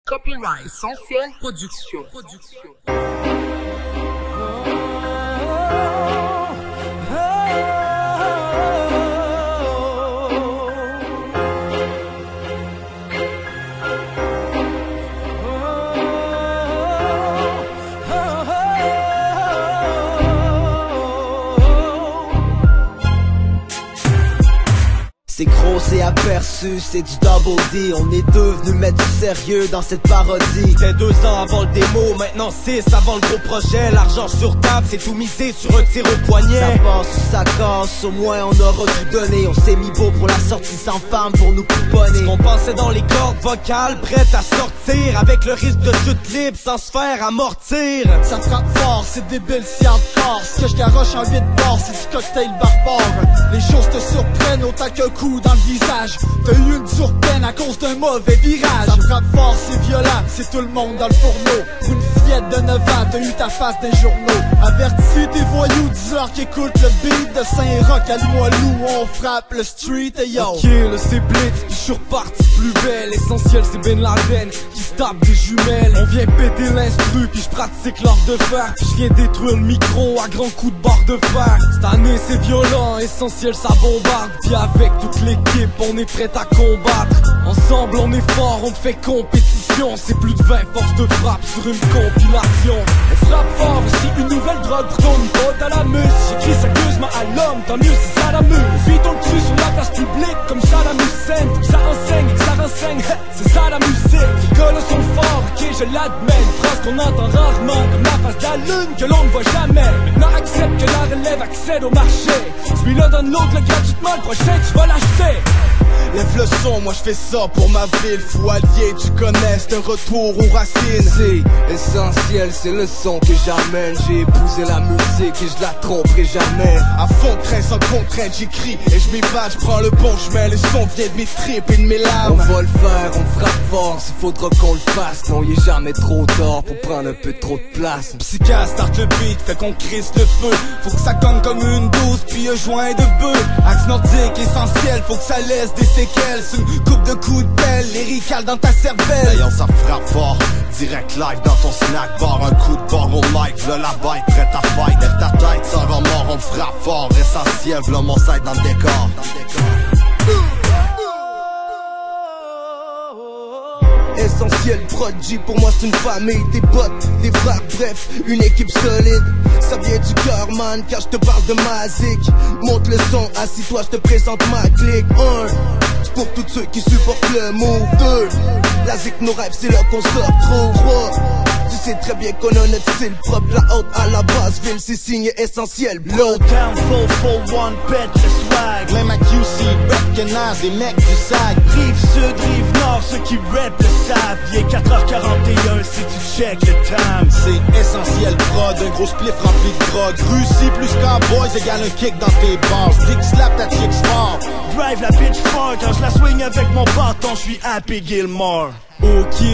Copyright Essentiel Production. C'est gros, c'est aperçu, c'est du double D. On est devenu mettre du sérieux dans cette parodie. C'était 2 ans avant le démo, maintenant 6 avant le gros projet. L'argent sur table, c'est tout misé sur un tir au poignet. Ça passe ou ça casse, au moins on aura tout donné. On s'est mis beau pour la sortie sans femme pour nous couponner. Ce qu'on pensait dans les cordes vocales, prêtes à sortir, avec le risque de chute libre sans se faire amortir. Ça frappe fort, c'est débile, c'est hardcore. Ce que je garoche en 8 bars, c'est du cocktail barbare. Les choses te surprennent autant qu'un coup dans le visage. T'as eu une dure peine à cause d'un mauvais virage. Ça frappe fort, c'est violent, c'est tout le monde dans le fourneau. Pour une fillette de 9 ans, t'as eu ta face des journaux. Avertis tes voyous, dis-leur qu'écoute le beat de Saint-Roch à Limoilou. On frappe le street et yo. Ok, le c'est blitz, je suis reparti plus belle. Essentiel, c'est Ben Laden qui se tape des jumelles. On vient péter l'instru, puis je pratique l'art de fer. Puis je viens détruire le micro à grands coups de barre de fer. Cette année c'est violent, Essentiel ça bombarde. Puis avec toute l'équipe, on est prêt à combattre. Ensemble on est fort, on fait compétition. C'est plus de 20 forces de frappe sur une compilation. On frappe fort, voici une nouvelle drogue pour ton niveau thalamus. J'écris sérieusement à l'homme, tant mieux si ça l'amuse. Vite on le tue sur la place publique comme Saddam Hussein. Faut que ça enseigne, que ça renseigne, c'est ça la musique. Les gars sont forts, ok je l'admets. Une phrase qu'on entend rarement, comme la face de la lune que l'on ne voit jamais. Maintenant accepte que la relève accède au marché. Celui-là donne l'autre le gratuitement, le prochain tu vas l'acheter. Lève le son, moi je fais ça pour ma ville. Fou allié, tu connais, c'est un retour aux racines. C'est essentiel, c'est le son que j'amène. J'ai épousé la musique et je la tromperai jamais. À fond de train, sans contrainte, j'écris et je m'évade, je prends le bon chemin. Le son vient de mes tripes et de mes larmes. On va le faire, on frappe fort, s'il faudra qu'on le fasse. Non, il est jamais trop tard pour prendre un peu trop de place. Psycha start le beat, fait qu'on crisse le feu. Faut que ça cogne comme une douce, puis un joint de bœuf. Axe nordique, essentiel, faut que ça laisse des séquelles. C'est une coupe de coups de pelle, lyrical dans ta cervelle. D'ailleurs ça frappe fort, direct live dans ton snack bar. Un coup de barre au mic, v'là la bite, prête à fight. Lève ta tête, ça rend mort, on frappe fort. Essentiel, v'là mon side dans le décor. Essentiel prodigy, pour moi c'est une famille. Des potes, des frères, bref, une équipe solide. Ça vient du cœur man, car je te parle de Mazik. Monte le son, assis-toi, je te présente ma clique. 1, c'est pour tous ceux qui supportent le mot. 2, la zik nos rêves, c'est là qu'on sort trop. 3, tu sais très bien qu'on a notre style propre. La haute à la basse ville, c'est signé Essentiel. Low town, 441, pète le swag. Même à QC, recognize les mecs du sac. Rive sud, rive nord, ceux qui rappent le savent. Il est 4h41 si tu check le time. C'est Essentiel prod, un gros spliff rempli de drogue. Russie plus cowboys égale un kick dans tes bars. Stick slap ta chick fort. Drive la bitch fort, quand je la swing avec mon bâton, je suis Happy Gilmore. Ok,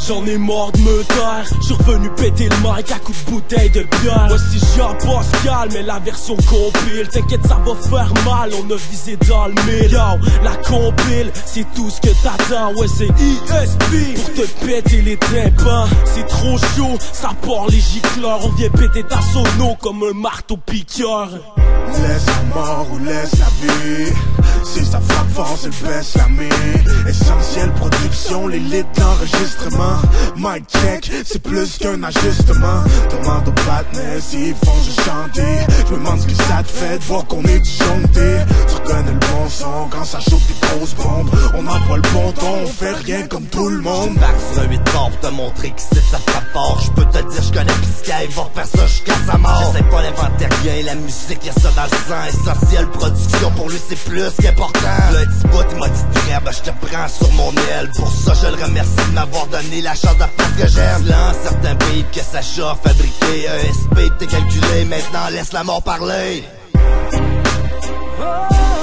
j'en ai mort de me taire. J'suis revenu péter le mic à coups de bouteille de bière. Voici Jean Pascal, mais la version compile. T'inquiète, ça va faire mal, on a visé dans le mille. Yo, la compile, c'est tout ce que t'attends. Ouais, c'est ESP pour te péter les tympans. C'est trop chaud, ça part les gicleurs. On vient péter ta sono comme un marteau piqueur. Laisse la mort ou laisse la vie. Si ça frappe fort, c'est le best la mine. Essentiel production, l'élite d'enregistrement. Mic check, c'est plus qu'un ajustement. Demande aux partenaires s'ils font juste chanter. Je me demande ce que ça te fait de voir qu'on est disjoncté. Tu reconnais le bon son quand ça chauffe des grosses bombes. On n'a pas le bon ton, on fait rien comme tout le monde. Back sur un 8 bars pour te montrer que c'est ça frappe fort. J'peux te dire j'connais Pisca, il va refaire ça jusqu'à sa mort. J'essaie pas d'inventer rien, la musique y'a ça dans le sang. Essentiel production, pour lui c'est plus qu'important. Le petit bout il m'a dit très, ben j'te prends sur mon aile. Pour ça je le remercie de m'avoir donné la chance de faire ce que j'aime. Lance certains beats que ça chauffe, fabriqué ESP, t'es calculé, maintenant laisse la mort parler. Oh.